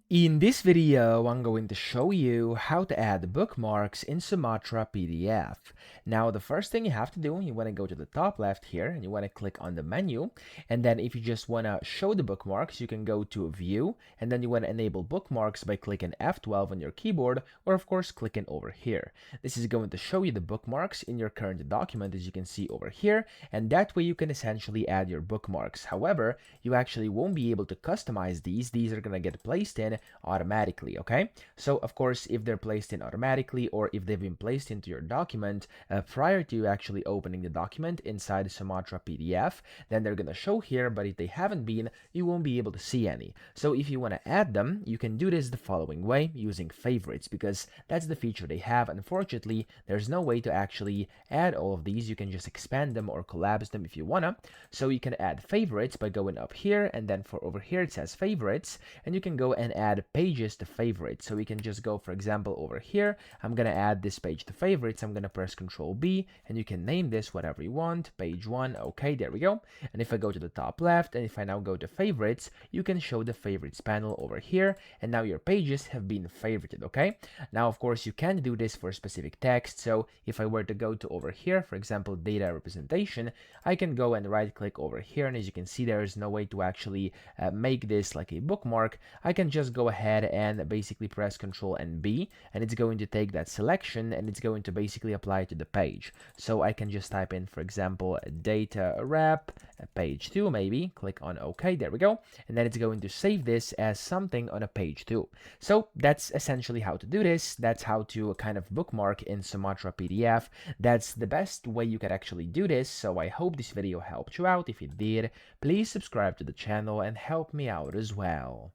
In this video, I'm going to show you how to add bookmarks in Sumatra PDF. Now, the first thing you have to do, you want to go to the top left here and you want to click on the menu. And then if you just want to show the bookmarks, you can go to View and then you want to enable bookmarks by clicking F12 on your keyboard or of course clicking over here. This is going to show you the bookmarks in your current document as you can see over here, and that way you can essentially add your bookmarks. However, you actually won't be able to customize these. These are going to get placed in automatically. Okay, so of course if they're placed in automatically or if they've been placed into your document prior to you actually opening the document inside the Sumatra PDF, then they're gonna show here, but if they haven't been, you won't be able to see any. So if you want to add them, you can do this the following way, using favorites, because that's the feature they have. Unfortunately, there's no way to actually add all of these. You can just expand them or collapse them if you wanna. So you can add favorites by going up here, and then for over here it says favorites, and you can go and add pages to favorites. So we can just go, for example, over here. I'm gonna add this page to favorites. I'm gonna press Control B, and you can name this whatever you want. Page 1. Okay, there we go. And if I go to the top left, and if I now go to favorites, you can show the favorites panel over here, and now your pages have been favorited. Okay. Now, of course, you can do this for specific text. So if I were to go to over here, for example, data representation, I can go and right click over here, and as you can see, there is no way to actually make this like a bookmark. I can just go ahead and basically press Control and B, and it's going to take that selection and it's going to basically apply it to the page. So I can just type in, for example, data wrap page 2, maybe click on OK. There we go, and then it's going to save this as something on a page 2. So that's essentially how to do this. That's how to kind of bookmark in Sumatra PDF. That's the best way you can actually do this. So I hope this video helped you out. If it did, please subscribe to the channel and help me out as well.